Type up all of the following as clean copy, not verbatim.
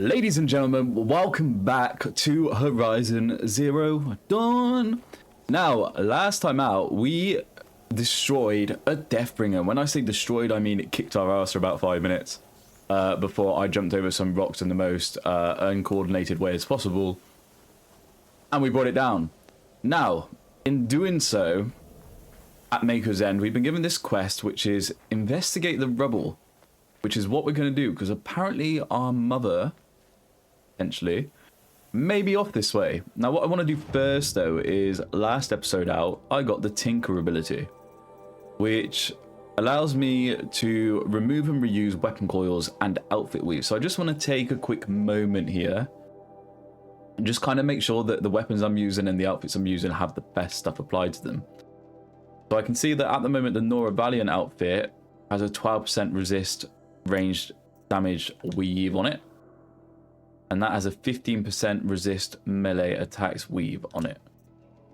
Ladies and gentlemen, welcome back to Horizon Zero Dawn. Now, last time out, we destroyed a Deathbringer. When I say destroyed, I mean it kicked our ass for about 5 minutes before I jumped over some rocks in the most uncoordinated way as possible, and we brought it down. Now, in doing so, at Maker's End, we've been given this quest, which is investigate the rubble, which is what we're going to do, because apparently our mother, potentially, may be off this way. Now, what I want to do first, though, is last episode out, I got the Tinker ability, which allows me to remove and reuse weapon coils and outfit weave. So I just want to take a quick moment here and just kind of make sure that the weapons I'm using and the outfits I'm using have the best stuff applied to them. So I can see that at the moment, the Nora Valiant outfit has a 12% resist ranged damage weave on it. And that has a 15% resist melee attacks weave on it.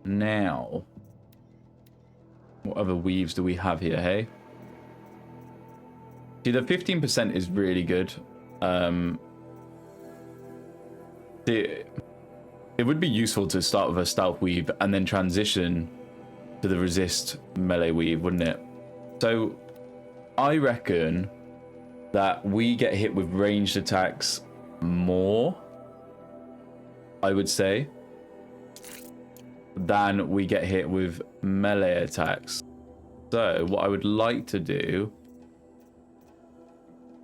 Now, what other weaves do we have here, hey? See, the 15% is really good. It would be useful to start with a stealth weave and then transition to the resist melee weave, wouldn't it? So, I reckon that we get hit with ranged attacks more, I would say, than we get hit with melee attacks. So what I would like to do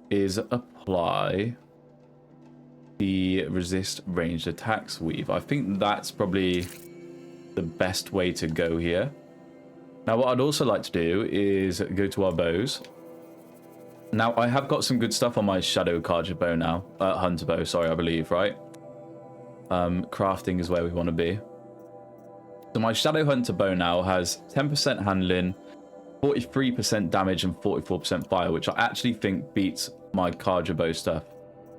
is apply the resist ranged attacks weave. I think that's probably the best way to go here. Now what I'd also like to do is go to our bows. Now, I have got some good stuff on my Shadow Carja bow now. Hunter bow, sorry, I believe, right? Crafting is where we want to be. So my Shadow Hunter bow now has 10% handling, 43% damage, and 44% fire, which I actually think beats my Carja bow stuff.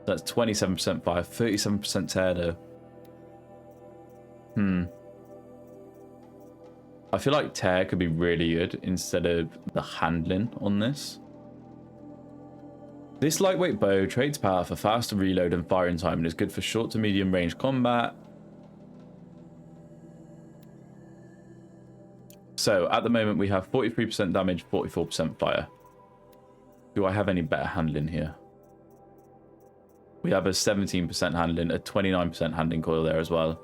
That's 27% fire, 37% tear, though. I feel like tear could be really good instead of the handling on this. This lightweight bow trades power for faster reload and firing time and is good for short to medium range combat. So at the moment we have 43% damage, 44% fire. Do I have any better handling here? We have a 17% handling, a 29% handling coil there as well.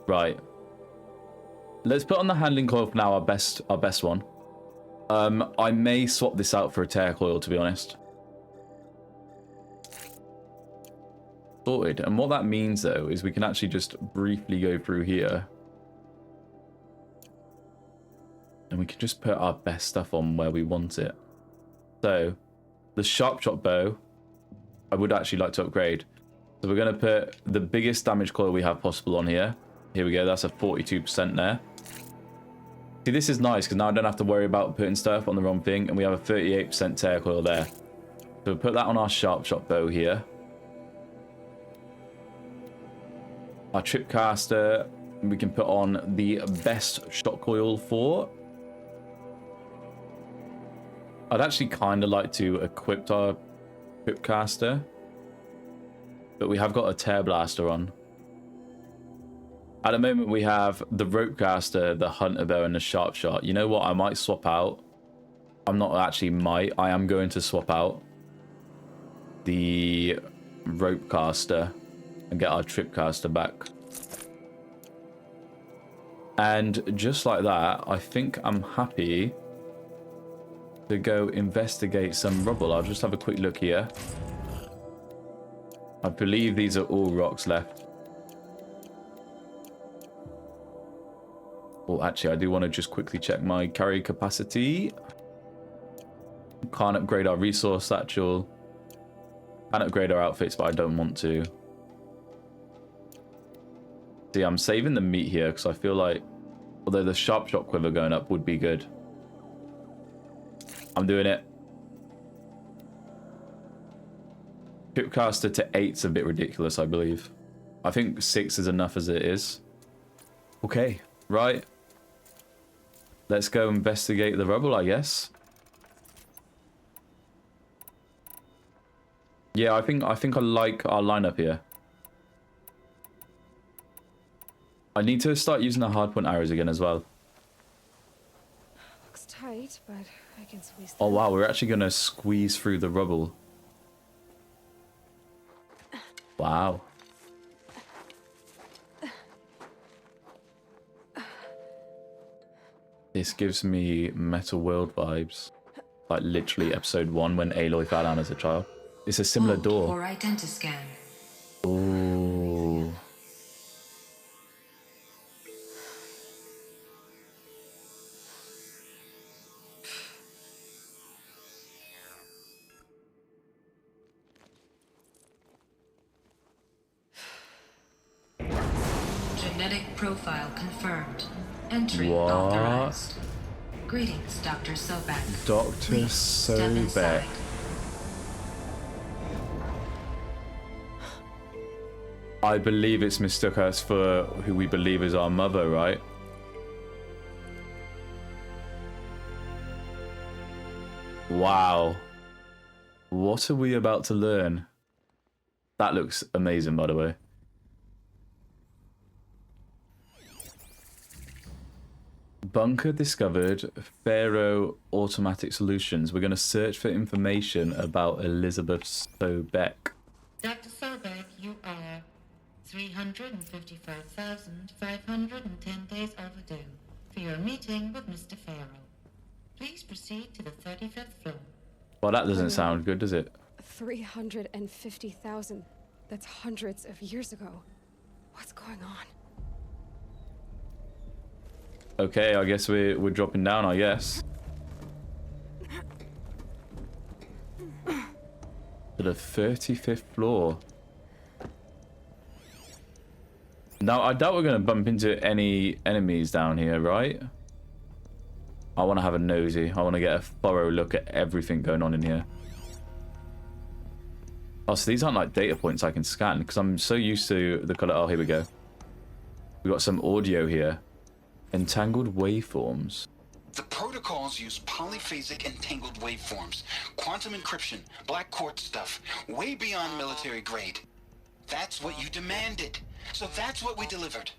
Right. Let's put on the handling coil for now, our best one. I may swap this out for a tear coil, to be honest. Sorted. And what that means, though, is we can actually just briefly go through here. And we can just put our best stuff on where we want it. So, the sharp shot bow, I would actually like to upgrade. So we're going to put the biggest damage coil we have possible on here. Here we go. That's a 42% there. See, this is nice because now I don't have to worry about putting stuff on the wrong thing. And we have a 38% tear coil there. So we'll put that on our sharp shot bow here. Our tripcaster, we can put on the best shot coil for. I'd actually kind of like to equip our tripcaster, but we have got a tear blaster on. At the moment, we have the ropecaster, the hunter bow, and the sharp shot. You know what? I might swap out. I'm not actually might. I am going to swap out the ropecaster and get our tripcaster back. And just like that, I think I'm happy to go investigate some rubble. I'll just have a quick look here. I believe these are all rocks left. Well, actually, I do want to just quickly check my carry capacity. Can't upgrade our resource satchel. Can't upgrade our outfits, but I don't want to. See, I'm saving the meat here because I feel like, although the sharp shot quiver going up would be good. I'm doing it. Tripcaster to 8's a bit ridiculous, I believe. I think 6 is enough as it is. Okay, right. Let's go investigate the rubble, I guess. Yeah, I think I like our lineup here. I need to start using the hardpoint arrows again as well. Looks tight, but I can squeeze Oh through. wow, we're actually gonna squeeze through the rubble. Wow. This gives me Metal World vibes. Like literally episode 1 when Aloy fell down as a child. It's a similar door. For identiscan. Ooh. Genetic profile confirmed. Entry What? authorized. Greetings, Dr. Sobek. Dr. Please step inside. Sobek. I believe it's mistook us for who we believe is our mother, right? Wow. What are we about to learn? That looks amazing, by the way. Bunker discovered. Pharaoh automatic solutions. We're going to search for information about Elizabeth Sobek. Dr. Sobek, you are 355,510 days overdue for your meeting with Mr. Pharaoh. Please proceed to the 35th floor. Well, that doesn't sound good, does it? 350,000. That's hundreds of years ago. What's going on? Okay, I guess we're dropping down, I guess. To the 35th floor. Now, I doubt we're going to bump into any enemies down here, right? I want to have a nosy. I want to get a thorough look at everything going on in here. Oh, so these aren't like data points I can scan, because I'm so used to the color. Oh, here we go. We got some audio here. Entangled waveforms. The protocols use polyphasic entangled waveforms, quantum encryption, black quartz stuff, way beyond military grade. That's what you demanded, so that's what we delivered.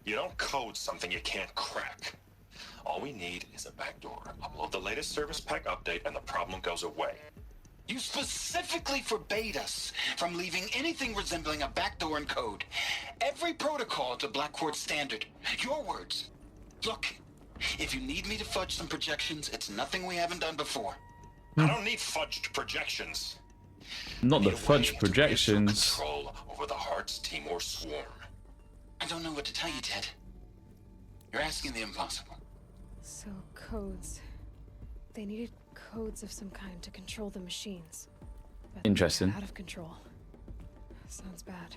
You don't code something you can't crack. All we need is a backdoor. Upload the latest service pack update and the problem goes away. You specifically forbade us from leaving anything resembling a backdoor in code. Every protocol to black quartz standard. Your words. Look, if you need me to fudge some projections, it's nothing we haven't done before. I don't need fudged projections. Not the Need a way fudge to projections. Control over the Heart's Timor swarm. I don't know what to tell you, Ted. You're asking the impossible. So, codes. They needed codes of some kind to control the machines. But Interesting. out of control. Sounds bad.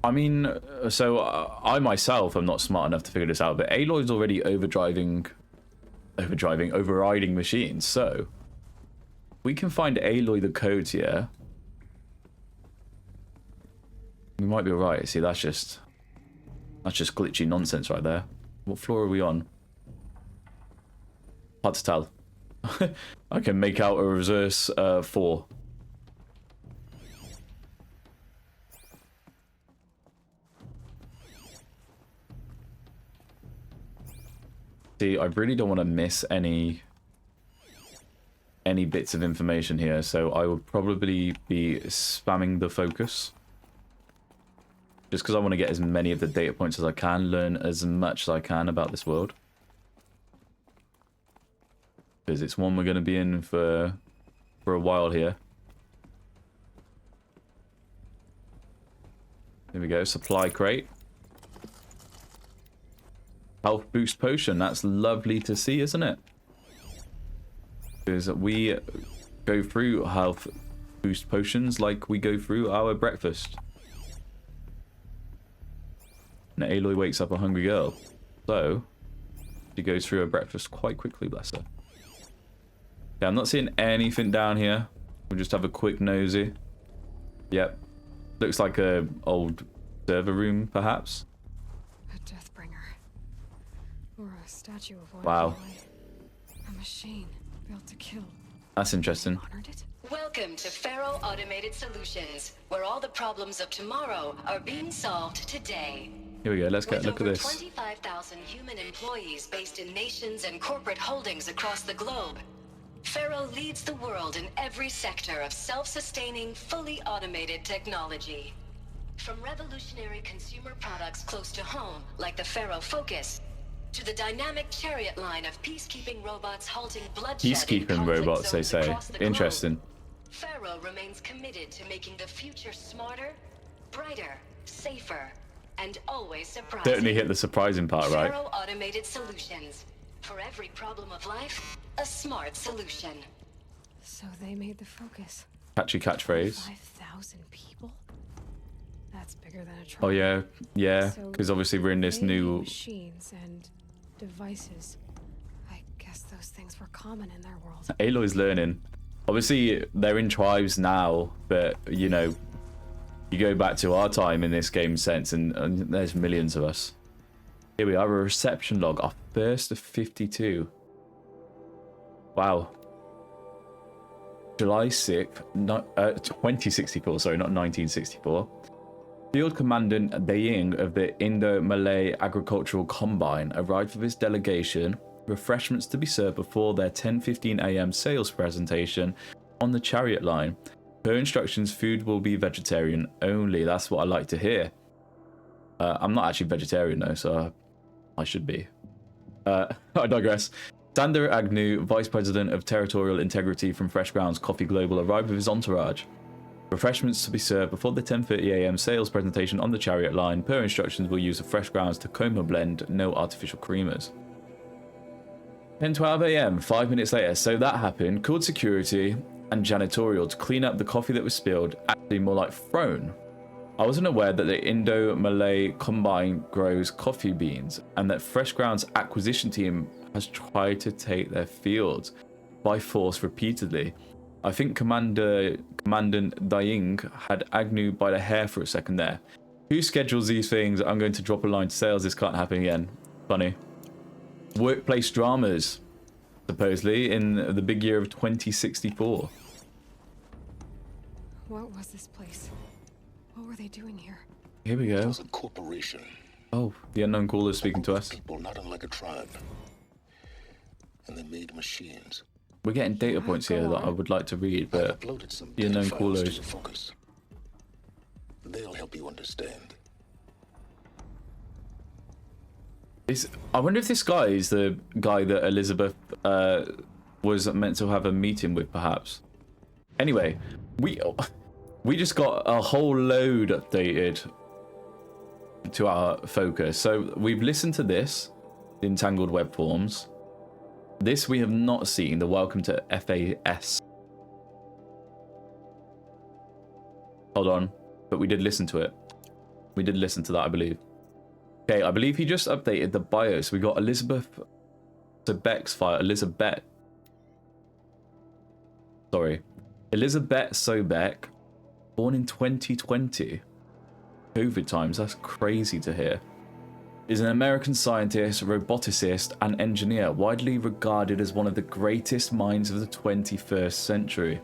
I mean, so I myself am not smart enough to figure this out, but Aloy's already overriding machines, so we can find Aloy the codes here. We might be alright. See, that's just glitchy nonsense right there. What floor are we on? Hard to tell. I can make out a reverse 4. See, I really don't want to miss any bits of information here, so I will probably be spamming the focus. Just because I want to get as many of the data points as I can, learn as much as I can about this world. Because it's one we're going to be in for a while here. Here we go, supply crate. Health boost potion, that's lovely to see, isn't it? Because we go through health boost potions like we go through our breakfast. And Aloy wakes up a hungry girl. So, she goes through her breakfast quite quickly, bless her. Yeah, I'm not seeing anything down here. We'll just have a quick nosy. Yep. Looks like a old server room, perhaps. A Deathbringer. Or a statue of one. Wow. A machine built to kill. That's interesting. Honored it? Welcome to Faro Automated Solutions, where all the problems of tomorrow are being solved today. Here we go. Let's get a look at this. With over 25,000 human employees based in nations and corporate holdings across the globe, Faro leads the world in every sector of self-sustaining, fully automated technology. From revolutionary consumer products close to home, like the Faro Focus, to the dynamic chariot line of peacekeeping robots halting bloodshed in Peacekeeping conflict robots, they zones say. across the globe. Interesting. Faro remains committed to making the future smarter, brighter, safer, and always surprising. Certainly hit the surprising part, right? Faro Automated Solutions. For every problem of life, a smart solution. So they made the Focus. Catchy catchphrase. 5,000 people? That's bigger than a truck. Oh yeah, yeah. So Because obviously we're in this they new. made machines and devices. I guess those things were common in their world. Aloy's learning. Obviously they're in tribes now, but you know, you go back to our time in this game sense, and there's millions of us. Here we are, a reception log, our first of 52. Wow. July 6th, 2064, sorry, not 1964. Field Commandant Daying of the Indo-Malay Agricultural Combine arrived for this delegation, refreshments to be served before their 10:15 a.m. sales presentation on the chariot line. Per instructions, food will be vegetarian only. That's what I like to hear. I'm not actually vegetarian though, so I should be. I digress. Sander Agnew, Vice President of Territorial Integrity from Fresh Grounds Coffee Global, arrived with his entourage. Refreshments to be served before the 10:30 a.m. sales presentation on the chariot line. Per instructions, will use a Fresh Grounds Tacoma blend, no artificial creamers. 10:12 a.m., 5 minutes later, so that happened. Called security and janitorial to clean up the coffee that was spilled, actually more like thrown. I wasn't aware that the Indo-Malay Combine grows coffee beans and that Fresh Grounds acquisition team has tried to take their fields by force repeatedly. I think Commandant Daying had Agnew by the hair for a second there. Who schedules these things? I'm going to drop a line to sales. This can't happen again. Funny. Workplace dramas, supposedly, in the big year of 2064. What was this place? What were they doing here? Here we It go. was a corporation. Oh, the unknown caller is speaking to us. People not unlike a tribe. And they made machines. We're getting data points here that I would like to read, I but uploaded some the unknown files caller to is... the Focus. They'll help you understand. I wonder if this guy is the guy that Elizabeth was meant to have a meeting with, perhaps. Anyway, we just got a whole load updated to our Focus. So we've listened to this, the Entangled Web Forms. This we have not seen, the Welcome to FAS. Hold on, but we did listen to it. We did listen to that, I believe. Okay, I believe he just updated the BIOS. We got Elizabeth Sobek's file. Elizabeth Sobek, born in 2020. COVID times, that's crazy to hear. Is an American scientist, roboticist, and engineer, widely regarded as one of the greatest minds of the 21st century.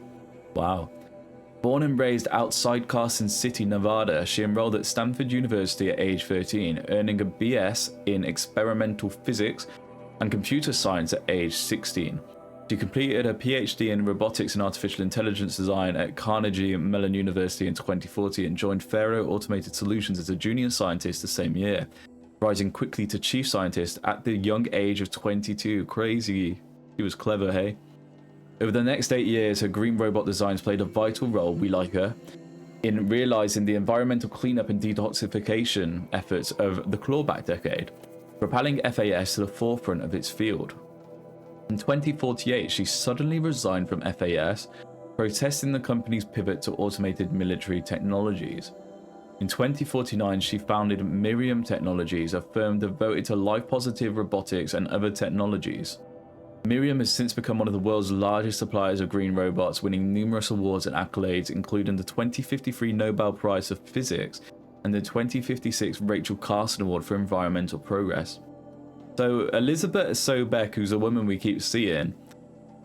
Wow. Born and raised outside Carson City, Nevada, she enrolled at Stanford University at age 13, earning a BS in experimental physics and computer science at age 16. She completed her PhD in robotics and artificial intelligence design at Carnegie Mellon University in 2040 and joined Faro Automated Solutions as a junior scientist the same year, rising quickly to chief scientist at the young age of 22. Crazy. She was clever, hey? Over the next 8 years, her green robot designs played a vital role, we like her, in realizing the environmental cleanup and detoxification efforts of the clawback decade, propelling FAS to the forefront of its field. In 2048, she suddenly resigned from FAS, protesting the company's pivot to automated military technologies. In 2049, she founded Miriam Technologies, a firm devoted to life-positive robotics and other technologies. Miriam has since become one of the world's largest suppliers of green robots, winning numerous awards and accolades, including the 2053 Nobel Prize for Physics and the 2056 Rachel Carson Award for Environmental Progress. So Elizabeth Sobek, who's a woman we keep seeing,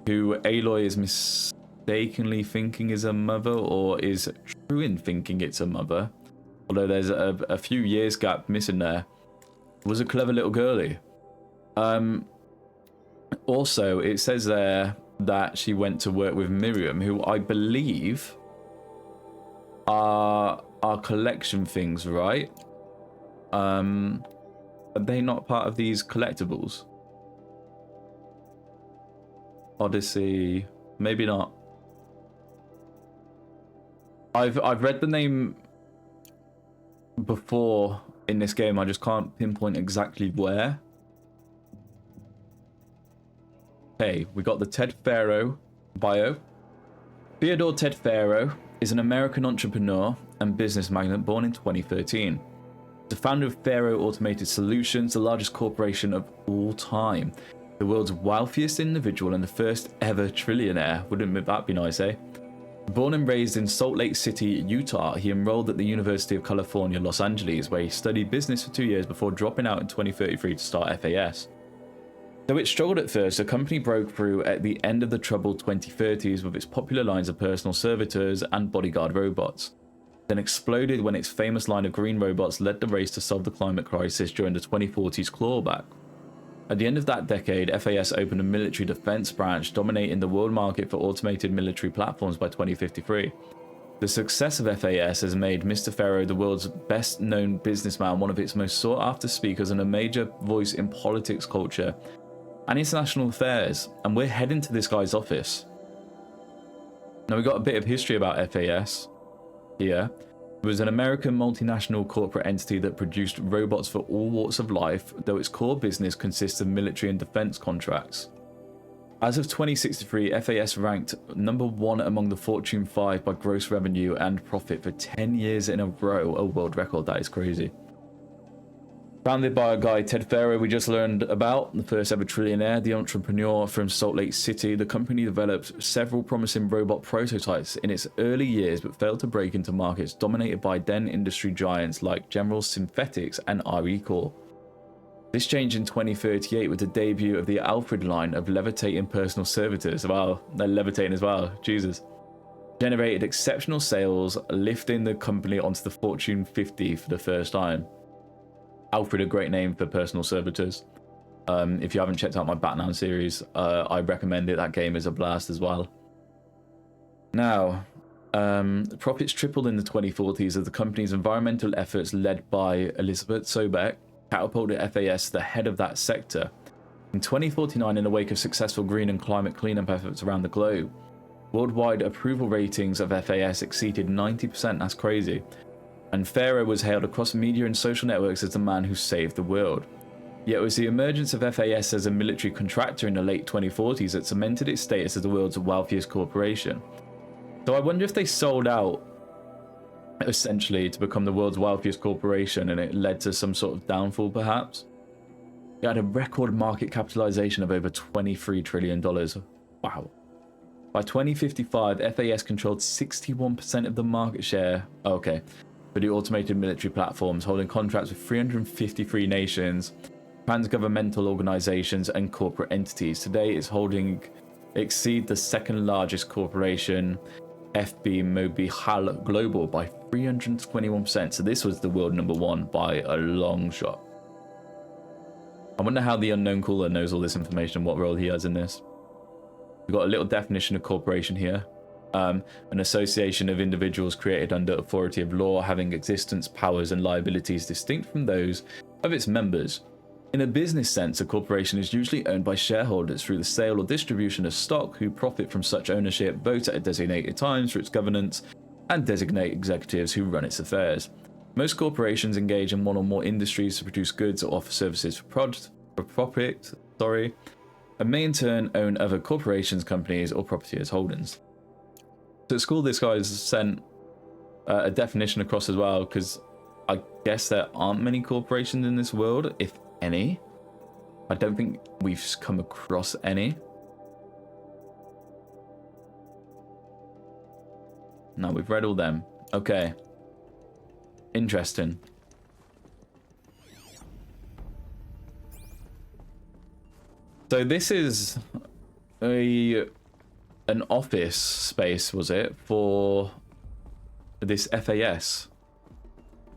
who Aloy is mistakenly thinking is a mother, or is true in thinking it's a mother, although there's a few years gap missing there, was a clever little girlie. Also, it says there that she went to work with Miriam, who I believe are collection things, right? Are they not part of these collectibles? Odyssey, maybe not. I've read the name before in this game. I just can't pinpoint exactly where. Hey, we got the Ted Faro bio. Theodore Ted Faro is an American entrepreneur and business magnate born in 2013. The founder of Faro Automated Solutions, the largest corporation of all time. The world's wealthiest individual and the first ever trillionaire. Wouldn't that be nice, eh? Born and raised in Salt Lake City, Utah, he enrolled at the University of California, Los Angeles, where he studied business for 2 years before dropping out in 2033 to start FAS. Though it struggled at first, the company broke through at the end of the troubled 2030s with its popular lines of personal servitors and bodyguard robots, then exploded when its famous line of green robots led the race to solve the climate crisis during the 2040s clawback. At the end of that decade, FAS opened a military defense branch, dominating the world market for automated military platforms by 2053. The success of FAS has made Mr. Faro the world's best-known businessman, one of its most sought-after speakers, and a major voice in politics, culture, and international affairs. And we're heading to this guy's office. Now, we've got a bit of history about FAS here. It was an American multinational corporate entity that produced robots for all walks of life, though its core business consists of military and defense contracts. As of 2063, FAS ranked #1 among the Fortune 5 by gross revenue and profit for 10 years in a row, a world record. That is crazy. Founded by a guy, Ted Faro, we just learned about, the first ever trillionaire, the entrepreneur from Salt Lake City, the company developed several promising robot prototypes in its early years, but failed to break into markets dominated by then industry giants like General Synthetics and RE Corp. This changed in 2038 with the debut of the Alfred line of levitating personal servitors. Wow, they're levitating as well, Jesus. Generated exceptional sales, lifting the company onto the Fortune 50 for the first time. Alfred, a great name for personal servitors. If you haven't checked out my Batman series, I recommend it. That game is a blast as well. Now, profits tripled in the 2040s as the company's environmental efforts, led by Elizabeth Sobeck, catapulted FAS to the head of that sector. In 2049, in the wake of successful green and climate cleanup efforts around the globe, worldwide approval ratings of FAS exceeded 90%. That's crazy. And Faro was hailed across media and social networks as the man who saved the world. Yet it was the emergence of FAS as a military contractor in the late 2040s that cemented its status as the world's wealthiest corporation. So I wonder if they sold out, essentially, to become the world's wealthiest corporation, and it led to some sort of downfall, perhaps. It had a record market capitalization of over $23 trillion. Wow. By 2055, FAS controlled 61% of the market share. Okay. For the automated military platforms, holding contracts with 353 nations, trans-governmental organizations, and corporate entities. Today, its holding exceed the second largest corporation, FB Mobihal Global, by 321%. So this was the world #1 by a long shot. I wonder how the unknown caller knows all this information, what role he has in this. We've got a little definition of corporation here. An association of individuals created under authority of law, having existence, powers, and liabilities distinct from those of its members. In a business sense, a corporation is usually owned by shareholders through the sale or distribution of stock, who profit from such ownership, vote at designated times for its governance, and designate executives who run its affairs. Most corporations engage in one or more industries to produce goods or offer services for profit, and may in turn own other corporations, companies, or property as holdings. So at school, this guy's sent a definition across as well, because I guess there aren't many corporations in this world, if any. I don't think we've come across any. No, we've read all them. Okay. Interesting. So this is a an office space, was it, for this FAS,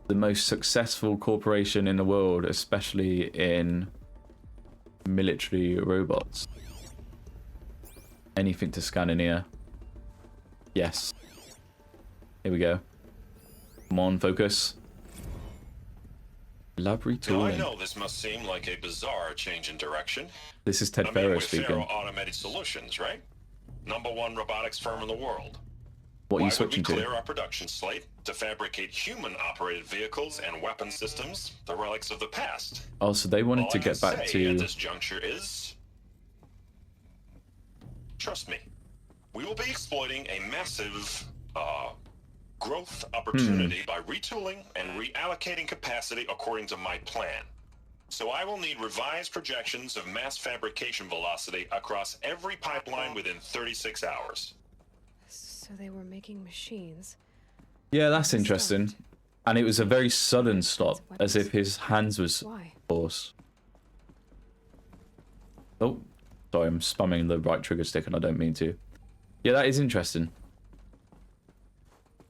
the most successful corporation in the world, especially in military robots. Anything to scan in here? Yes. Here we go. Come on, focus. Library Now, I tooling. know this must seem like a bizarre change in direction. This is Ted I mean, Ferro we're speaking. Faro Automated Solutions, right? #1 robotics firm in the world. What are Why you switching would we to? clear our production slate to fabricate human-operated vehicles and weapon systems, the relics of the past? Oh, so they wanted All to I can get back say at to... this juncture is, trust me, we will be exploiting a massive growth opportunity by retooling and reallocating capacity according to my plan. So I will need revised projections of mass fabrication velocity across every pipeline within 36 hours. So they were making machines. Yeah, that's interesting. And it was a very sudden stop, as if his hands was Why? forced. Oh, sorry, I'm spamming the right trigger stick and I don't mean to. Yeah, that is interesting.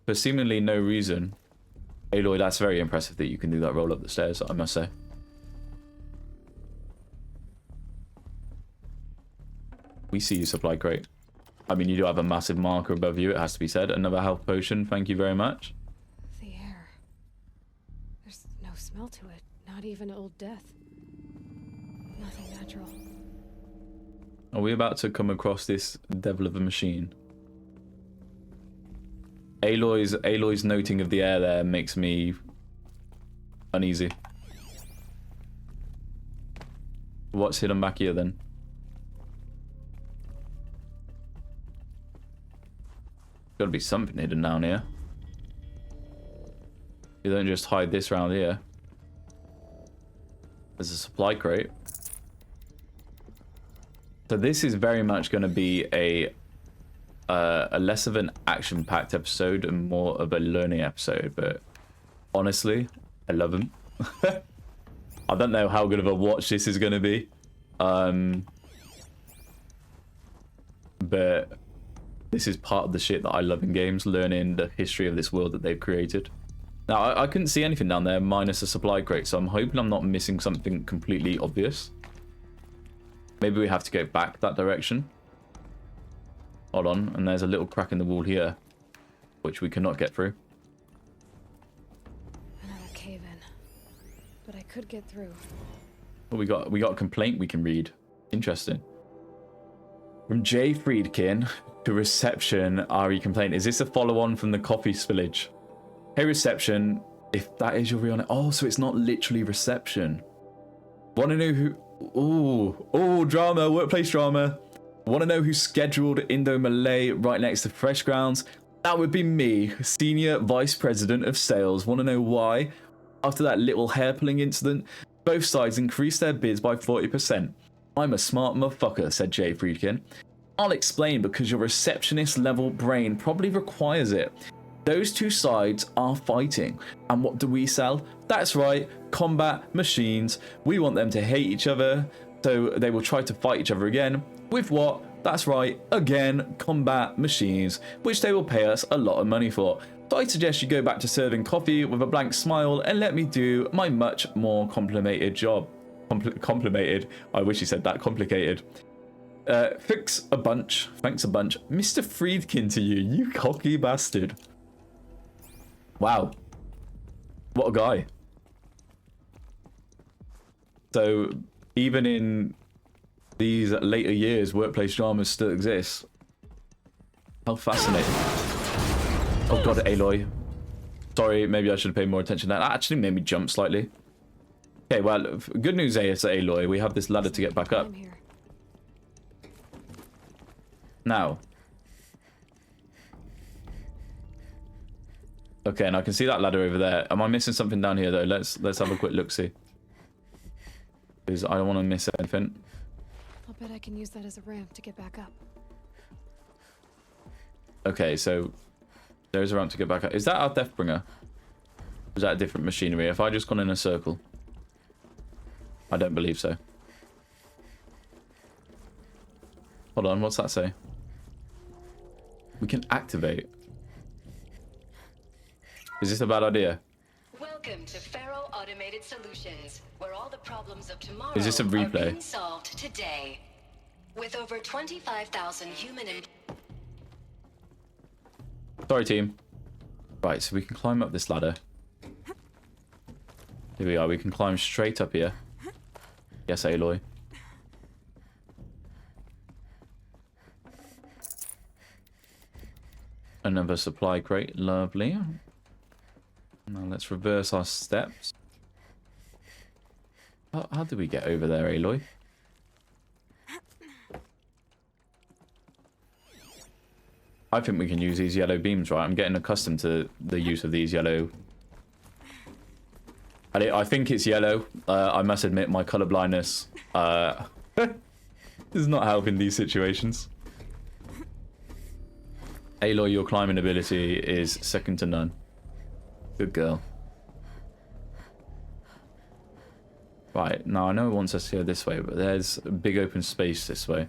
For seemingly no reason. Aloy, that's very impressive that you can do that roll up the stairs, I must say. We see you, supply crate. I mean, you do have a massive marker above you, it has to be said. Another health potion, thank you very much. The air. There's no smell to it. Not even Old Death. Nothing natural. Are we about to come across this devil of a machine? Aloy's noting of the air there makes me uneasy. What's hidden back here then? Gotta be something hidden down here. You don't just hide this around here. There's a supply crate. So this is very much going to be a less of an action-packed episode and more of a learning episode. But honestly, I love him. I don't know how good of a watch this is going to be. But this is part of the shit that I love in games, learning the history of this world that they've created. Now, I couldn't see anything down there minus a supply crate, so I'm hoping I'm not missing something completely obvious. Maybe we have to go back that direction. Hold on, and there's a little crack in the wall here, which we cannot get through. Another cave-in. But I could get through. Oh, we got a complaint we can read. Interesting. From J. Friedkin to reception, RE complaint. Is this a follow-on from the coffee spillage? Hey, reception. If that is your real name. Oh, so it's not literally reception. Want to know who... Oh, drama, workplace drama. Want to know who scheduled Indo Malay right next to Fresh Grounds? That would be me, Senior Vice President of Sales. Want to know why? After that little hair-pulling incident, both sides increased their bids by 40%. I'm a smart motherfucker, said Jay Friedkin. I'll explain because your receptionist-level brain probably requires it. Those two sides are fighting. And what do we sell? That's right, combat machines. We want them to hate each other, so they will try to fight each other again. With what? That's right, again, combat machines, which they will pay us a lot of money for. So I suggest you go back to serving coffee with a blank smile and let me do my much more complicated job. Complicated. I wish he said that. Complicated. Thanks a bunch. Mr. Friedkin to you, you cocky bastard. Wow. What a guy. So, even in these later years, workplace dramas still exist. How fascinating. Oh god, Aloy. Sorry, maybe I should have paid more attention to that. That actually made me jump slightly. Okay, well, good news is, Aloy, we have this ladder to get back up. Now. Okay, and I can see that ladder over there. Am I missing something down here, though? Let's have a quick look-see. Because I don't want to miss anything. I'll bet I can use that as a ramp to get back up. Okay, so there's a ramp to get back up. Is that our Deathbringer? Or is that a different machinery? Have I just gone in a circle? I don't believe so. Hold on, what's that say? We can activate. Is this a bad idea? Welcome to Faro Automated Solutions, where all the problems of tomorrow Is this a are replay? being solved today. With over 25,000 human Sorry, team. Right, so we can climb up this ladder. Here we are. We can climb straight up here. Yes, Aloy. Another supply crate. Lovely. Now let's reverse our steps. How do we get over there, Aloy? I think we can use these yellow beams, right? I'm getting accustomed to the use of these yellow. I think it's yellow. I must admit, my color blindness is not helping these situations. Aloy, your climbing ability is second to none. Good girl. Right, now I know it wants us to go this way, but there's a big open space this way.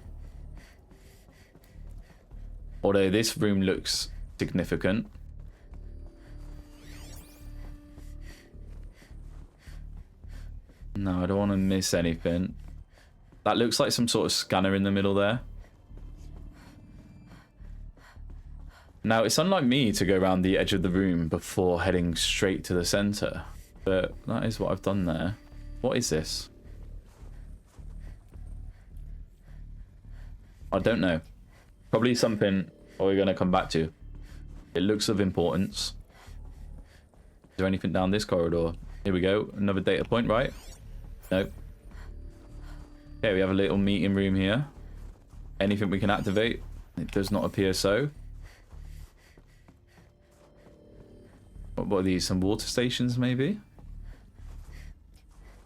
Although this room looks significant. No, I don't want to miss anything. That looks like some sort of scanner in the middle there. Now, it's unlike me to go around the edge of the room before heading straight to the center. But that is what I've done there. What is this? I don't know. Probably something we're going to come back to. It looks of importance. Is there anything down this corridor? Here we go. Another data point, right? Nope. Okay, we have a little meeting room here. Anything we can activate? It does not appear so. What are these? Some water stations, maybe?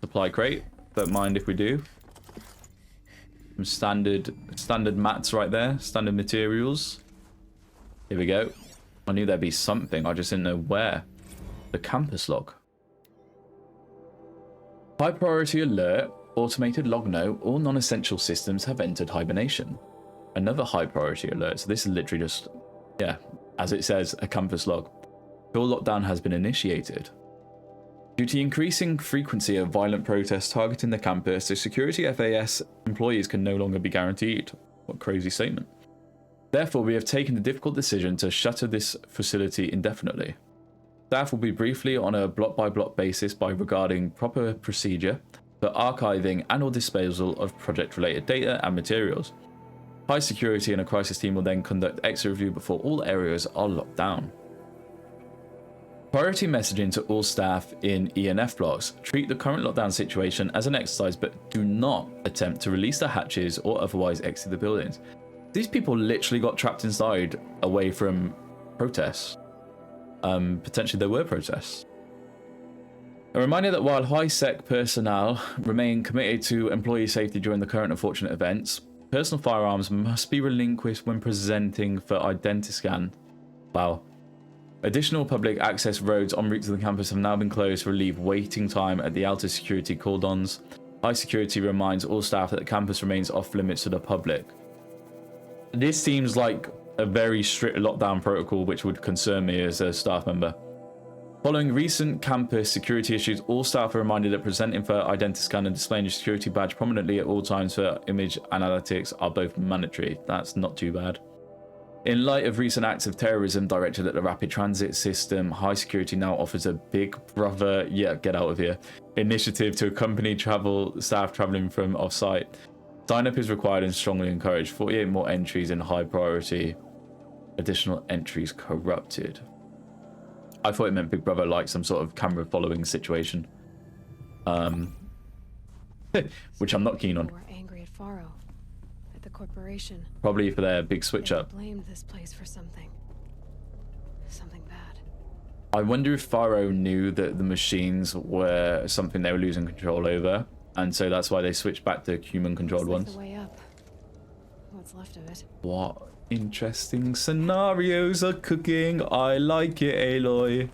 Supply crate. Don't mind if we do. Some standard mats right there. Standard materials. Here we go. I knew there'd be something. I just didn't know where. The campus log. High priority alert. Automated log note. All non-essential systems have entered hibernation. Another high priority alert. So this is literally just, yeah, as it says, a campus log. Full lockdown has been initiated. Due to the increasing frequency of violent protests targeting the campus, the security FAS employees can no longer be guaranteed. What a crazy statement. Therefore, we have taken the difficult decision to shutter this facility indefinitely. Staff will be briefly on a block-by-block basis by regarding proper procedure for archiving and or disposal of project-related data and materials. High security and a crisis team will then conduct exit review before all areas are locked down. Priority messaging to all staff in ENF blocks. Treat the current lockdown situation as an exercise, but do not attempt to release the hatches or otherwise exit the buildings. These people literally got trapped inside away from protests. Potentially there were protests. A reminder that while high-sec personnel remain committed to employee safety during the current unfortunate events, personal firearms must be relinquished when presenting for identiscan. Wow. Additional public access roads en route to the campus have now been closed to relieve waiting time at the outer security cordons. High security reminds all staff that the campus remains off limits to the public. This seems like a very strict lockdown protocol, which would concern me as a staff member. Following recent campus security issues, all staff are reminded that presenting for identiscan and displaying your security badge prominently at all times for image analytics are both mandatory. That's not too bad. In light of recent acts of terrorism directed at the rapid transit system, High Security now offers a Big Brother, get out of here, initiative to accompany staff traveling from off-site. Sign-up is required and strongly encouraged. 48 more entries in high priority. Additional entries corrupted. I thought it meant Big Brother like some sort of camera following situation. Which I'm not keen on. We're angry at Faro. The corporation. Probably for their big switch They up. blamed this place for something bad. I wonder if Faro knew that the machines were something they were losing control over, and so that's why they switched back to human-controlled Looks like ones. the way up. What's left of it. What interesting scenarios are cooking. I like it, Aloy.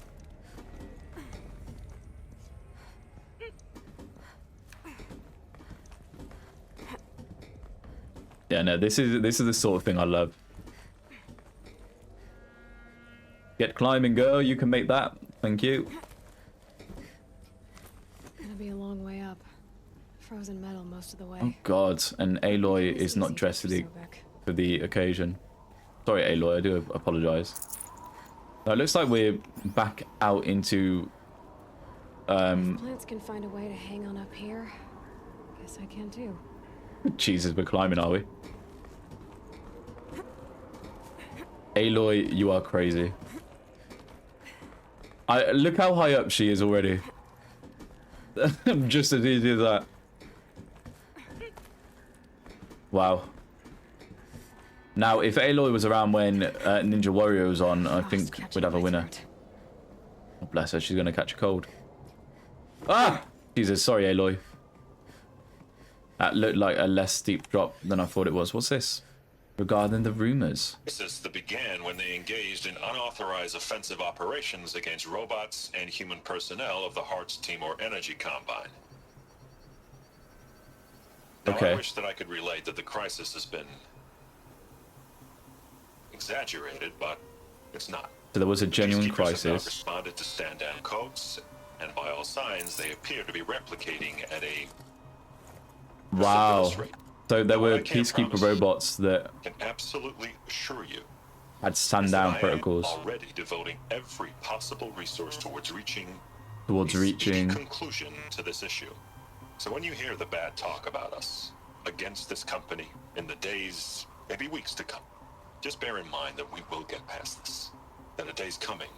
Yeah, no, this is the sort of thing I love. Get climbing, girl. You can make that. Thank you. Gonna be a long way up. Frozen metal most of the way. Oh God, and Aloy is not dressed for the occasion. Sorry, Aloy, I do apologize. Now, it looks like we're back out into. If plants can find a way to hang on up here, guess I can too. Jesus, we're climbing, are we? Aloy, you are crazy. Look how high up she is already. Just as easy as that. Wow. Now, if Aloy was around when Ninja Warrior was on, I think we'd have a winner. Oh, bless her, she's gonna catch a cold. Ah! Jesus, sorry, Aloy. That looked like a less steep drop than I thought it was. What's this? Regarding the rumors. Crisis that began when they engaged in unauthorized offensive operations against robots and human personnel of the Hearts Timor Energy Combine. Now, Okay. I wish that I could relate that the crisis has been exaggerated, but it's not. So there was a genuine Peacekeepers have not crisis. responded to stand-down codes, and by all signs, they appear to be replicating at a Wow. precipitous rate. So there Now, were I can't peacekeeper promise- robots that Can absolutely assure you had is stand that down I am protocols already devoting every possible resource towards reaching a speedy reaching. conclusion to this issue. So when you hear the bad talk about us against this company in the days, maybe weeks to come, just bear in mind that we will get past this. That a day's coming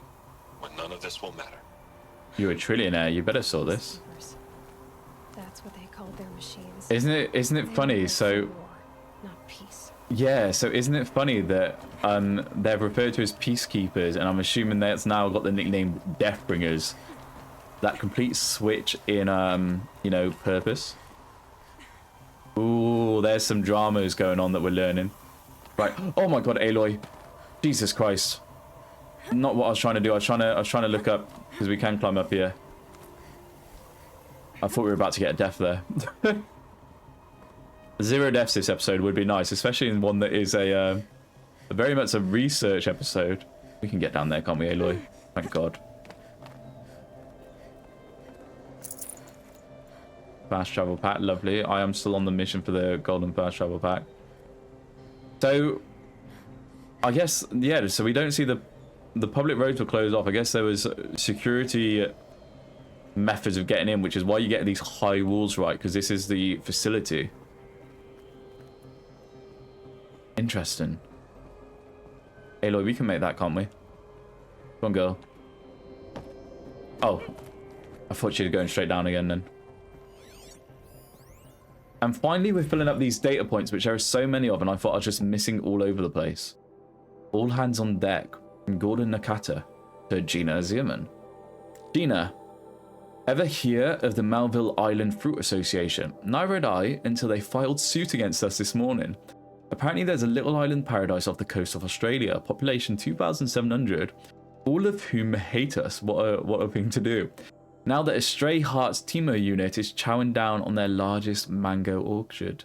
when none of this will matter. You're a trillionaire. You better saw this. Peacekeepers. That's what they called their machines. Isn't it They funny? were So for war, not peace. yeah, so isn't it funny that they're referred to as peacekeepers, and I'm assuming that's now got the nickname Deathbringers. That complete switch in you know, purpose. Ooh, there's some dramas going on that we're learning. Right. Oh my God, Aloy. Jesus Christ. Not what I was trying to do. I was trying to look up because we can climb up here. I thought we were about to get a death there. 0 deaths this episode would be nice, especially in one that is a very much a research episode. We can get down there, can't we, Aloy? Thank God. Fast travel pack, lovely. I am still on the mission for the golden fast travel pack. So, I guess, yeah, so we don't see the public roads were closed off. I guess there was security methods of getting in, which is why you get these high walls, right? Because this is the facility. Interesting. Aloy, we can make that, can't we? Come on, girl. Oh. I thought she was going straight down again then. And finally, we're filling up these data points, which there are so many of, and I thought I was just missing all over the place. All hands on deck. From Gordon Nakata to Gina Zierman. Gina, ever hear of the Melville Island Fruit Association? Neither had I until they filed suit against us this morning. Apparently there's a little island paradise off the coast of Australia, population 2,700, all of whom hate us. What a thing to do. Now that a Stray Hearts Timor unit is chowing down on their largest mango orchard.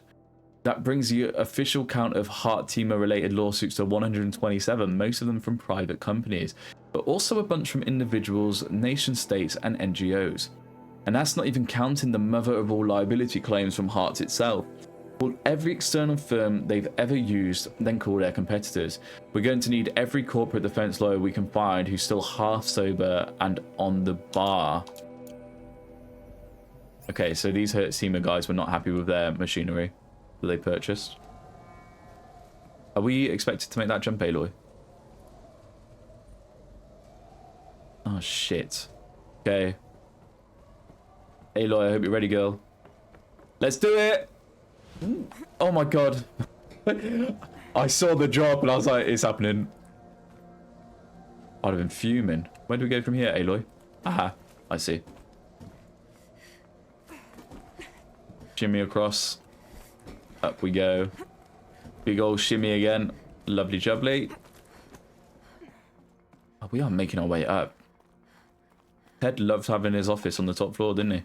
That brings the official count of Heart Timor related lawsuits to 127, most of them from private companies, but also a bunch from individuals, nation states and NGOs. And that's not even counting the mother of all liability claims from Hearts itself. Call every external firm they've ever used, then call their competitors. We're going to need every corporate defense lawyer we can find who's still half sober and on the bar. Okay, so these Hertzima guys were not happy with their machinery that they purchased. Are we expected to make that jump, Aloy? Oh, shit. Okay. Aloy, I hope you're ready, girl. Let's do it! Oh my God. I saw the drop and I was like, it's happening. I'd have been fuming. Where do we go from here, Aloy? Aha, I see. Shimmy across. Up we go. Big old shimmy again. Lovely jubbly. Oh, we are making our way up. Ted loved having his office on the top floor, didn't he?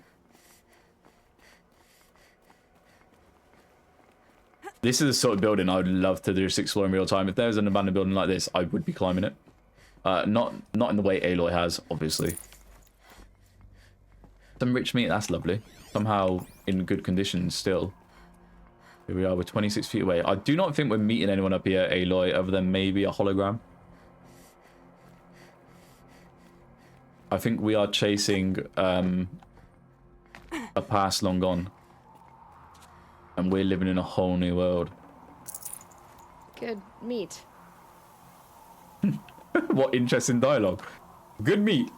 This is the sort of building I would love to just explore in real time. If there was an abandoned building like this, I would be climbing it. Not in the way Aloy has, obviously. Some rich meat, that's lovely. Somehow in good condition still. Here we are, we're 26 feet away. I do not think we're meeting anyone up here, Aloy, other than maybe a hologram. I think we are chasing a past long gone. And we're living in a whole new world. Good meat. What interesting dialogue. Good meat.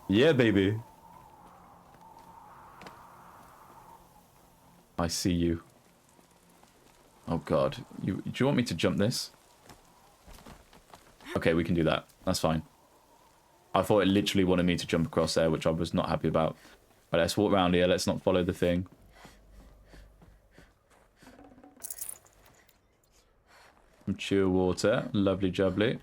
Yeah, baby. I see you. Oh god. Do you want me to jump this? Okay, we can do that. That's fine. I thought it literally wanted me to jump across there, which I was not happy about. But let's walk around here. Let's not follow the thing. Mature water. Lovely jubbly.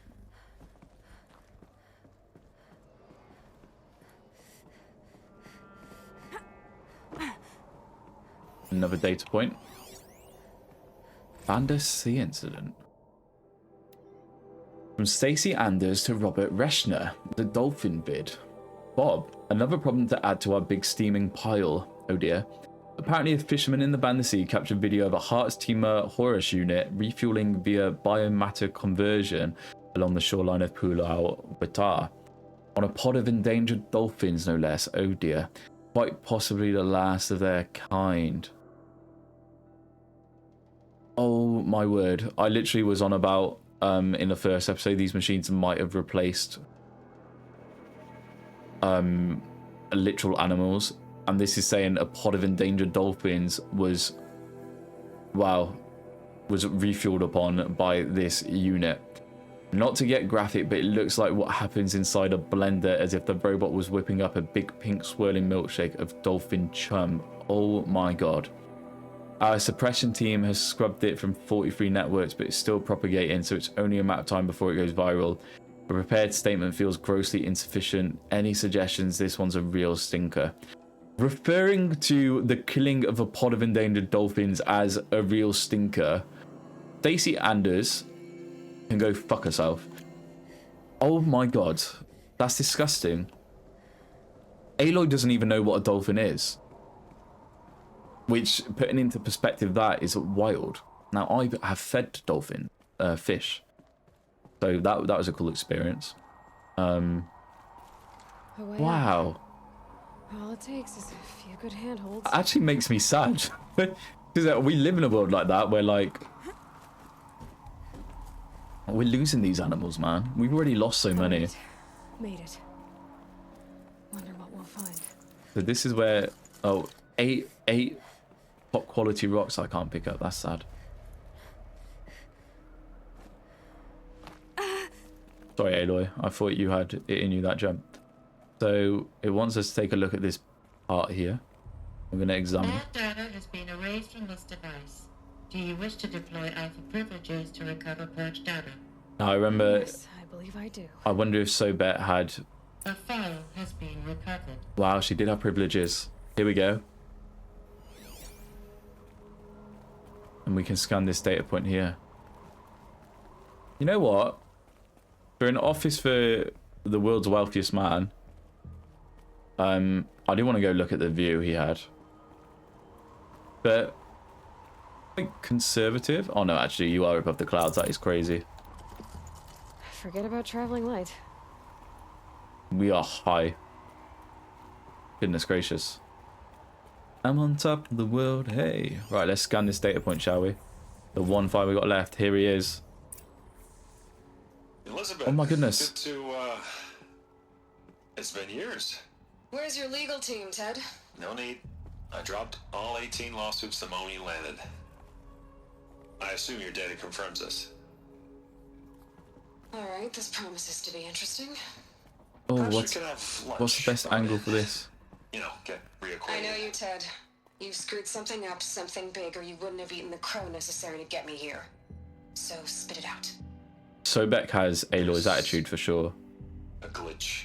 Another data point. Anders Sea incident. From Stacey Anders to Robert Reschner, the dolphin bid. Bob, another problem to add to our big steaming pile. Oh dear. Apparently a fisherman in the Bandar captured video of a Hearts Teamer Horus unit refueling via biomatter conversion along the shoreline of Pulau Batar. On a pod of endangered dolphins, no less. Oh dear. Quite possibly the last of their kind. Oh my word. I literally was on about, in the first episode, these machines might have replaced literal animals. And this is saying a pod of endangered dolphins was refueled upon by this unit. Not to get graphic, but it looks like what happens inside a blender, as if the robot was whipping up a big pink swirling milkshake of dolphin chum. Oh my god. Our suppression team has scrubbed it from 43 networks, but it's still propagating, so it's only a matter of time before it goes viral. A prepared statement feels grossly insufficient. Any suggestions? This one's a real stinker. Referring to the killing of a pod of endangered dolphins as a real stinker, Stacey Anders can go fuck herself. Oh my god, that's disgusting. Aloy doesn't even know what a dolphin is. Which, putting into perspective, that is wild. Now, I have fed dolphin fish, so that was a cool experience. Wow. All it takes is a few good handholds. It actually makes me sad. Because we live in a world like that where, like, we're losing these animals, man. We've already lost so many. Right. Made it. Wonder what we'll find. So this is where, oh, eight top quality rocks I can't pick up. That's sad. Sorry, Aloy. I thought you had it in you, that jump. So it wants us to take a look at this part here. I'm going to examine. All data has been erased from this device. Do you wish to deploy alpha privileges to recover purged data? Now, I remember. Yes, I believe I do. I wonder if Sobet had. A file has been recovered. Wow, she did have privileges. Here we go. And we can scan this data point here. You know what? For an office for the world's wealthiest man, I do want to go look at the view he had. But, like, conservative? Oh no, actually, you are above the clouds. That is crazy. Forget about traveling light. We are high. Goodness gracious. I'm on top of the world, hey. Right, let's scan this data point, shall we? The one file we got left. Here he is. Elizabeth, oh my goodness. good to, it's been years. Where's your legal team, Ted? No need. I dropped all 18 lawsuits the moment you landed. I assume your data confirms this. Alright, this promises to be interesting. Oh, Perhaps we what's could have lunch. the best angle for this? You know, get reacquainted. I know you, Ted. You've screwed something up, something big, or you wouldn't have eaten the crow necessary to get me here. So, spit it out. Sobek has Aloy's attitude for sure. A glitch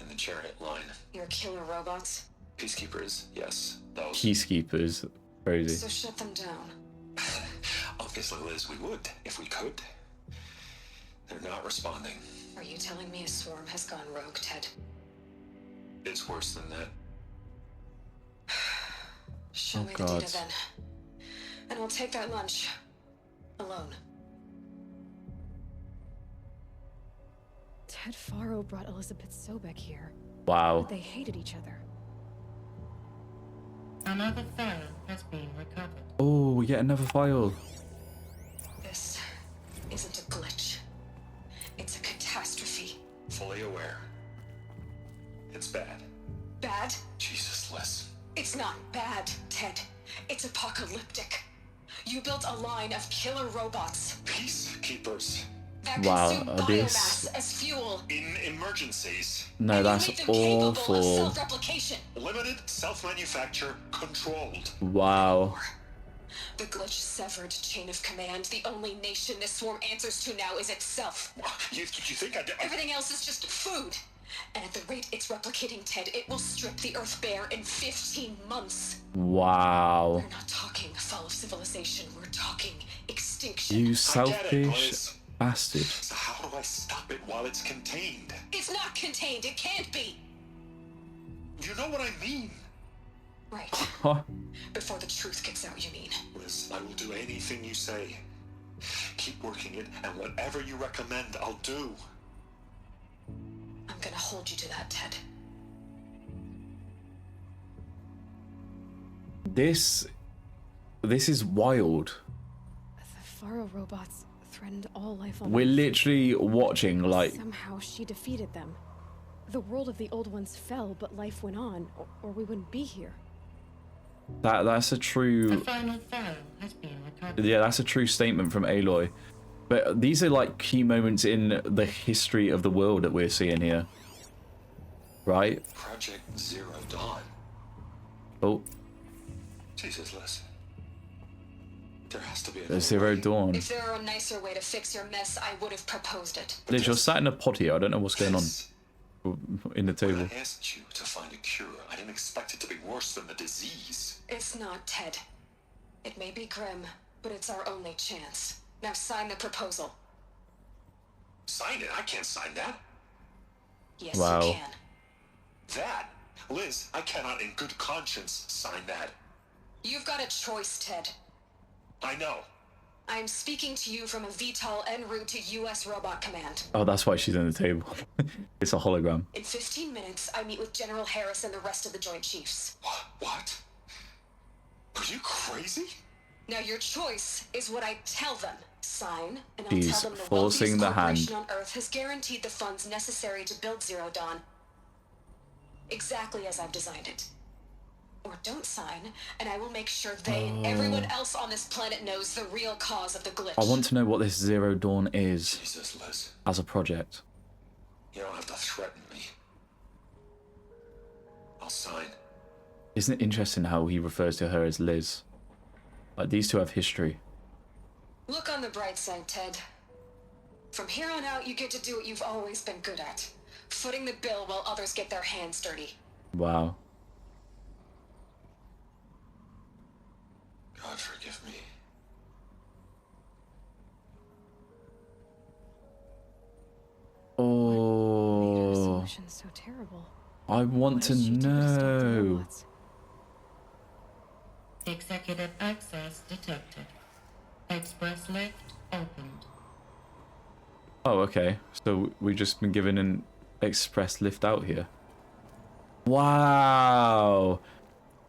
in the chariot line. Your killer robots? Peacekeepers, yes, those. Peacekeepers. Crazy. So shut them down. Obviously, Liz, we would, if we could. They're not responding. Are you telling me a swarm has gone rogue, Ted? It's worse than that. Show me the God. data then. And I'll take that lunch. Alone. Ted Faro brought Elizabeth Sobek here. Wow. But they hated each other. Another file has been recovered. Oh, we get another file. This isn't a glitch. It's a catastrophe. Fully aware. It's bad. Bad? Jesus, Liz. It's not bad, Ted. It's apocalyptic. You built a line of killer robots Peacekeepers. that Wow, consume this- biomass as fuel. In emergencies. No, And you that's made them capable of awful. self-replication. Limited, self-manufacture, controlled. Wow. The glitch severed chain of command. The only nation this swarm answers to now is itself. You think I did? Everything else is just food. And at the rate it's replicating, Ted, it will strip the Earth bare in 15 months. Wow. We're not talking fall of civilization. We're talking extinction. You I get it, selfish Liz. bastard. So how do I stop it while it's contained? It's not contained. It can't be. You know what I mean? Right. Huh? Before the truth gets out, you mean? Liz, I will do anything you say. Keep working it, and whatever you recommend, I'll do. I'm gonna hold you to that, Ted. This is wild. The Faro robots threatened all life on We're Earth. literally watching like Somehow she defeated them. The world of the old ones fell, but life went on, or we wouldn't be here. that's a A true final file has been recovered. yeah, that's a true statement from Aloy. But these are like key moments in the history of the world that we're seeing here. Right? Project Zero Dawn. Oh, Jesus, Liz. There has to be the another Zero way. Dawn. If there were a nicer way to fix your mess, I would have proposed it. Liz, you're sat in a pot here. I don't know what's going on Liz, in the when table. I asked you to find a cure, I didn't expect it to be worse than the disease. It's not, Ted. It may be grim, but it's our only chance. Now sign the proposal. Sign it? I can't sign that. Yes, Wow. you can. That? Liz, I cannot in good conscience sign that. You've got a choice, Ted. I know. I'm speaking to you from a VTOL en route to U.S. Robot Command. Oh, that's why she's on the table. It's a hologram. In 15 minutes, I meet with General Harris and the rest of the Joint Chiefs. What? Are you crazy? Now your choice is what I tell them. Sign, and I'll He's tell them the forcing wealthiest the hand. corporation on Earth has guaranteed the funds necessary to build Zero Dawn. Exactly as I've designed it. Or don't sign, and I will make sure they and everyone else on this planet knows the real cause of the glitch. I want to know what this Zero Dawn is Jesus, Liz. as a project. You don't have to threaten me. I'll sign. Isn't it interesting how he refers to her as Liz? Like, these two have history. Look on the bright side, Ted. From here on out, you get to do what you've always been good at. Footing the bill while others get their hands dirty. Wow. God forgive me. Oh, Solution's so terrible. I want to know. Executive access detected. Express lift opened. Oh, okay. So we've just been given an express lift out here. Wow.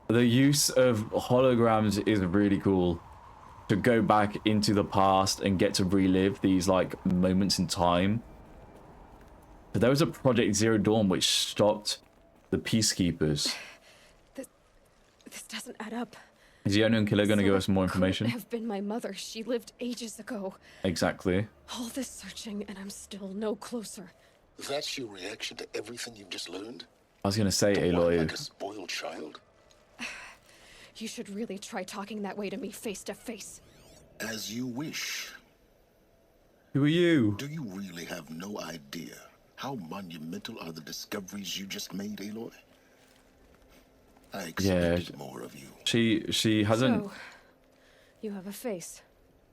The use of holograms is really cool. To go back into the past and get to relive these like moments in time. But there was a Project Zero Dawn which stopped the Peacekeepers. This doesn't add up. Is the Unknown Killer going to give us more information? Couldn't have been my mother. She lived ages ago. Exactly. All this searching, and I'm still no closer. That's your reaction to everything you've just learned? I was going to say, What, Aloy. like a spoiled child? You should really try talking that way to me face to face. As you wish. Who are you? Do you really have no idea how monumental are the discoveries you just made, Aloy? I expected more of you. She hasn't. So, you have a face.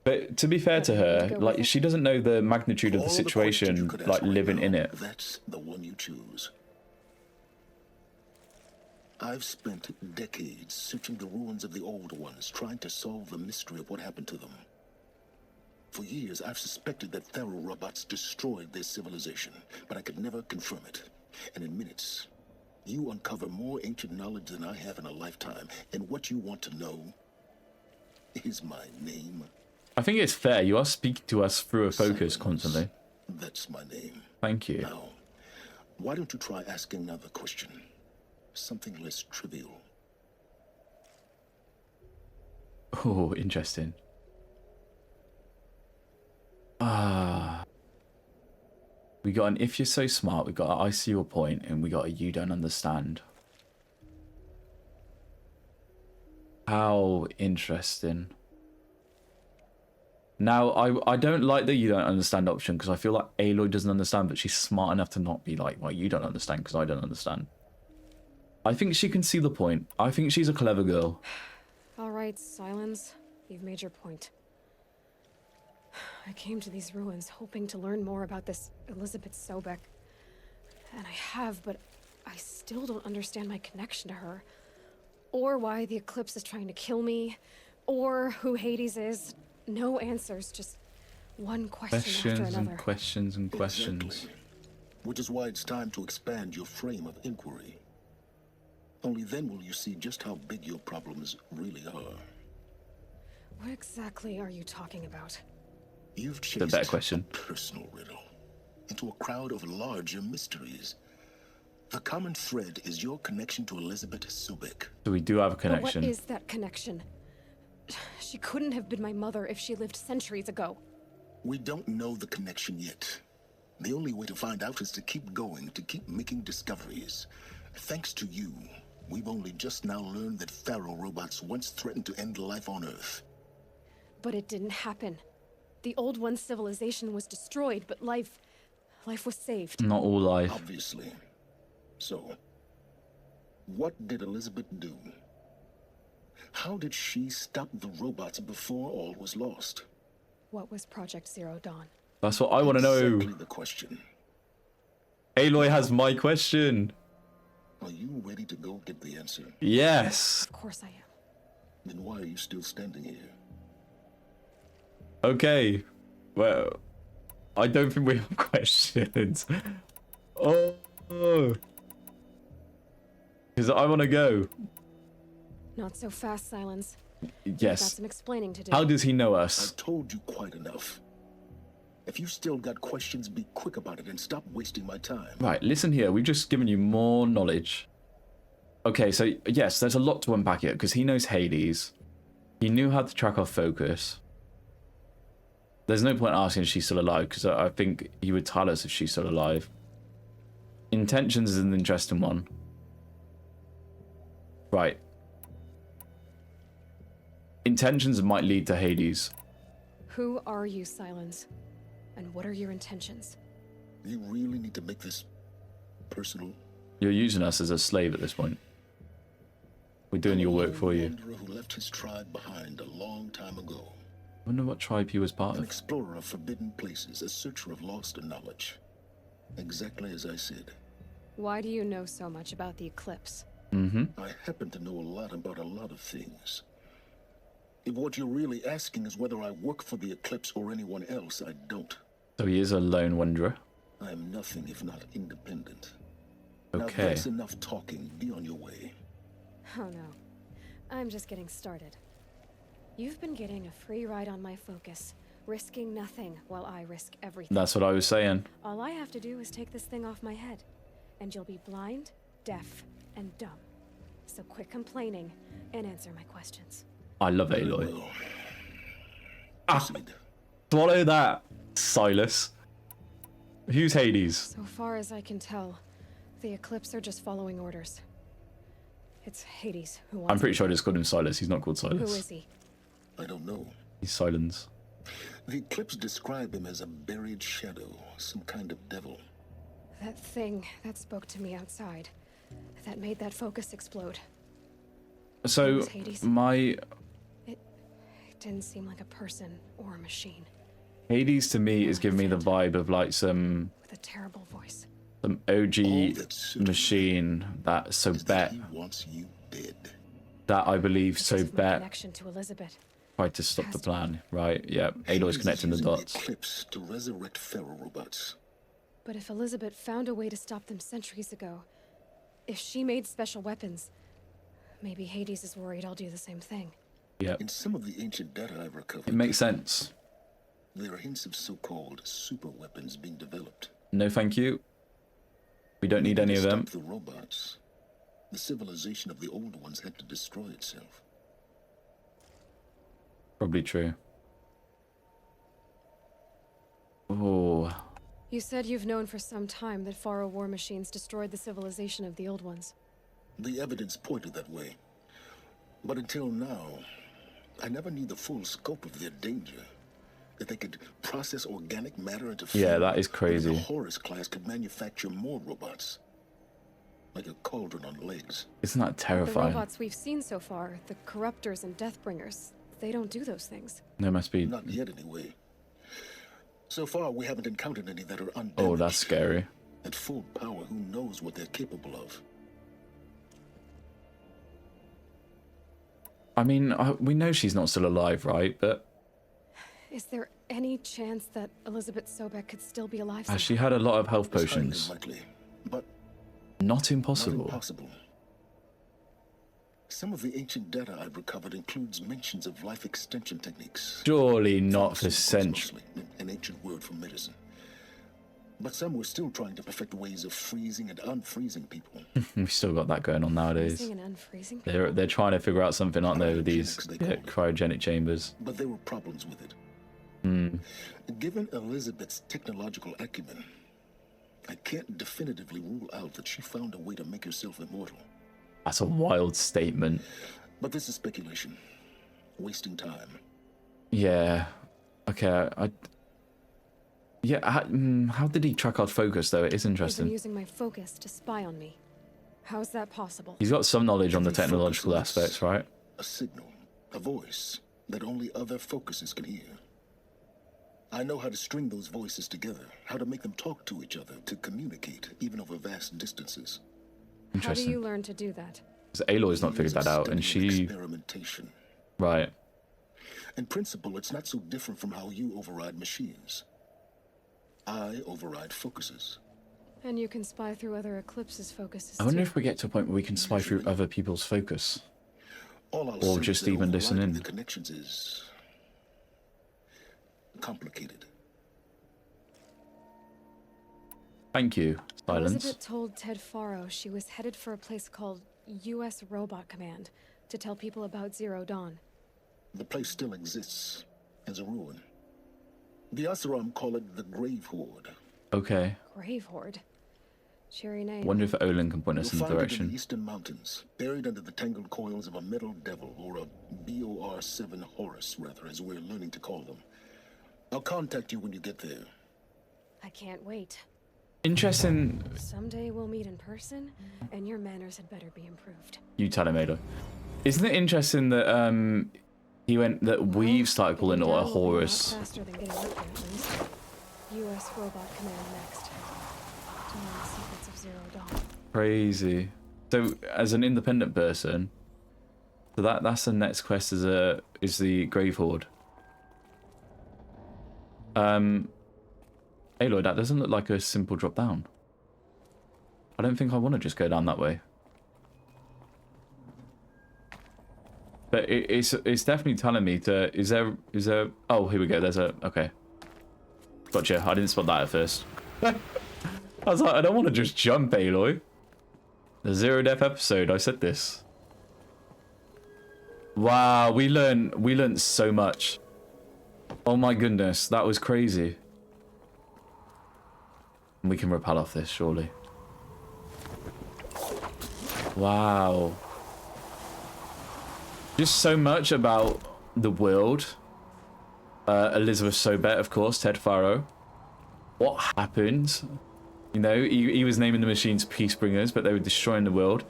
But to be fair to her, like, she doesn't know the magnitude of the All the questions you situation, could ask like, right living now, in it. That's the one you choose. I've spent decades searching the ruins of the old ones, trying to solve the mystery of what happened to them. For years, I've suspected that Pharaoh robots destroyed their civilization, but I could never confirm it. And in minutes, you uncover more ancient knowledge than I have in a lifetime. And what you want to know is my name. I think it's fair. You are speaking to us through a focus constantly. That's my name. Thank you. Now, why don't you try asking another question? Something less trivial. Oh, interesting. We got an if you're so smart, we got an I see your point, and we got a you don't understand. How interesting. Now, I don't like the you don't understand option, because I feel like Aloy doesn't understand, but she's smart enough to not be like, well, you don't understand because I don't understand. I think she can see the point. I think she's a clever girl. All right, Silence. You've made your point. I came to these ruins hoping to learn more about this Elizabeth Sobek. And I have, but I still don't understand my connection to her. Or why the Eclipse is trying to kill me. Or who Hades is. No answers, just one question after Questions another. and questions and questions. Exactly. Which is why it's time to expand your frame of inquiry. Only then will you see just how big your problems really are. What exactly are you talking about? You've The chased better question. a personal riddle into a crowd of larger mysteries. The common thread is your connection to Elizabeth Sobek. So we do have a But connection. what is that connection? She couldn't have been my mother if she lived centuries ago. We don't know the connection yet. The only way to find out is to keep going, to keep making discoveries. Thanks to you, we've only just now learned that Pharaoh robots once threatened to end life on Earth. But it didn't happen. The Old One's civilization was destroyed, but life was saved. Not all life. Obviously. So, what did Elizabeth do? How did she stop the robots before all was lost? What was Project Zero Dawn? That's what I want to know. Exactly the question. Aloy has my question. Are you ready to go get the answer? Yes. Of course I am. Then why are you still standing here? Okay. Well, I don't think we have questions. Oh. Because I want to go. Not so fast, Silence. Got Yes. some explaining to do. How does he know I've us? told you quite enough. If you still got questions, be quick about it and stop wasting my time. Right, listen here. We've just given you more knowledge. Okay, so yes, there's a lot to unpack here because he knows Hades. He knew how to track our focus. There's no point asking if she's still alive because I think he would tell us if she's still alive. Intentions is an interesting one. Right. Intentions might lead to Hades. Who are you, Silence? And what are your intentions? You really need to make this personal. You're using us as a slave at this point. We're doing your work for you. A wanderer who left his tribe behind a long time ago. I wonder what tribe he was part An of. explorer of forbidden places, a searcher of lost knowledge. Exactly as I said. Why do you know so much about the Eclipse? I happen to know a lot about a lot of things. If what you're really asking is whether I work for the Eclipse or anyone else, I don't. So he is a lone wanderer. I am nothing if not independent. Now Okay. that's enough talking. Be on your way. Oh no. I'm just getting started. You've been getting a free ride on my focus, risking nothing while I risk everything. That's what I was saying. All I have to do is take this thing off my head, and you'll be blind, deaf, and dumb. So quit complaining and answer my questions. I love Aloy. Well, Ah, proceed. swallow that, Silas. Who's Hades? So far as I can tell, the Eclipse are just following orders. It's Hades who wants I'm pretty me sure I dead. just called him Silas. He's not called Who Silas. is he? I don't know. He's Silence. The Eclipse describe him as a buried shadow, some kind of devil. That thing that spoke to me outside, that made that focus explode. So Who's Hades? my It didn't seem like a person or a machine. Hades to me is giving me the vibe of like some With a terrible voice. OG that's machine that is that Sobek, he wants you dead. that I believe Because of my Sobek connection to Elizabeth. tried to stop the plan, right? Yeah, Aloy's Hades is connecting the using dots. eclipse to resurrect feral robots. But if Elizabeth found a way to stop them centuries ago, if she made special weapons, maybe Hades is worried I'll do the same thing. Yep, In some of the ancient data I've recovered, it makes sense. there are hints of so-called super weapons being developed. No, thank you. We don't need Maybe any to of them. stop the robots, the civilization of the old ones had to destroy itself. Probably true. Oh, You said you've known for some time that Faro war machines destroyed the civilization of the old ones. The evidence pointed that way. But until now, I never knew the full scope of their danger. That they could process organic matter into fuel. yeah, that is or that crazy. the Horus class could manufacture more robots. Like a cauldron on legs. Isn't that The terrifying? robots we've seen so far, the Corruptors and Deathbringers, they don't do those things. There must be. Not yet, anyway. So far, we haven't encountered any that are undamaged. Oh, that's scary. At full power, who knows what they're capable of? I mean, we know she's not still alive, right? But Is there any chance that Elizabeth Sobek could still be alive? has she had a lot of health It's highly potions? unlikely, but Not not impossible. impossible. Some of the ancient data I've recovered includes mentions of life extension techniques. Surely not for Pharmaceuticals centuries. mostly, an ancient word for medicine. But some were still trying to perfect ways of freezing and unfreezing people. We've still got that going on nowadays. Freezing and unfreezing? They're trying to figure out something, aren't they, with these Cryogenics, they call it. cryogenic chambers? But there were problems with it. Hmm. Given Elizabeth's technological acumen, I can't definitively rule out that she found a way to make herself immortal. That's a wild statement. But this is speculation. Wasting time. Yeah. Okay. Yeah. How did he track our focus though? It is He's been interesting. using my focus to spy on me. How's that possible? He's got some knowledge on the Every focus technological is aspects, right? A signal, a voice that only other focuses can hear. I know how to string those voices together, how to make them talk to each other, to communicate, even over vast distances. How do Interesting. you learn to do that? Because Aloy's not figured Years that of out, and study she. experimentation. Right. In principle, it's not so different from how you override machines. I override focuses. And you can spy through other Eclipse's focuses I wonder too. if we get to a point where we can spy through other people's focus. All I'll Or say is just that even listen overriding in. The connections is complicated. Thank you, Silence. Elizabeth told Ted Faro she was headed for a place called U.S. Robot Command to tell people about Zero Dawn. The place still exists as a ruin. The Asaram call it the Grave Horde. Okay. Grave Horde. Cheery name. Wonder if Olin can point us in You'll the find it in direction. the eastern mountains, buried under the tangled coils of a metal devil, or a BOR-7 Horus, rather, as we're learning to call them. I'll contact you when you get there. I can't wait. Interesting. Someday we'll meet in person, and your manners had better be improved. You tell him, Ado. Isn't it interesting that he went that we've started calling it a Getting down will be lot Horus? faster than getting up there, at least. U.S. Robot Command next. To learn the secrets of Zero Dawn. Crazy. So as an independent person, so that's the next quest is the Grave Horde. Aloy, that doesn't look like a simple drop down. I don't think I want to just go down that way. But it's definitely telling me to. Is there? Oh, here we go. There's a. Okay. Gotcha. I didn't spot that at first. I was like, I don't want to just jump, Aloy. The Zero Death episode. I said this. Wow, we learned so much. Oh my goodness, that was crazy. We can rappel off this, surely. Wow. Just so much about the world. Elizabeth Sobet, of course, Ted Faro. What happened? You know, he was naming the machines Peacebringers, but they were destroying the world.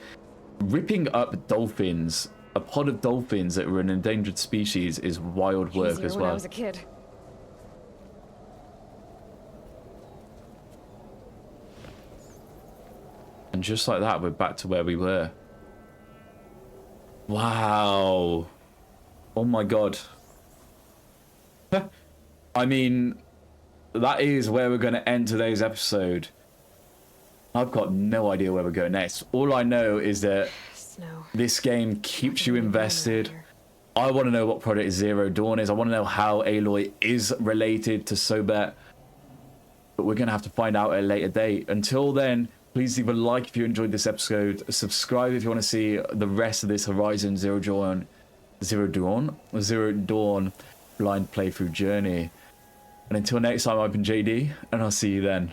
Ripping up dolphins a pod of dolphins that were an endangered species is wild work Easier as when I well. was a kid. And just like that, we're back to where we were. Wow. Oh my god. I mean, that is where we're going to end today's episode. I've got no idea where we're going next. All I know is that Snow. this game keeps you invested. I want to know what Project Zero Dawn is. I want to know how Aloy is related to Sobek. But we're going to have to find out at a later date. Until then, please leave a like if you enjoyed this episode. Subscribe if you want to see the rest of this Horizon Zero Dawn blind playthrough journey. And until next time, I've been JD, and I'll see you then.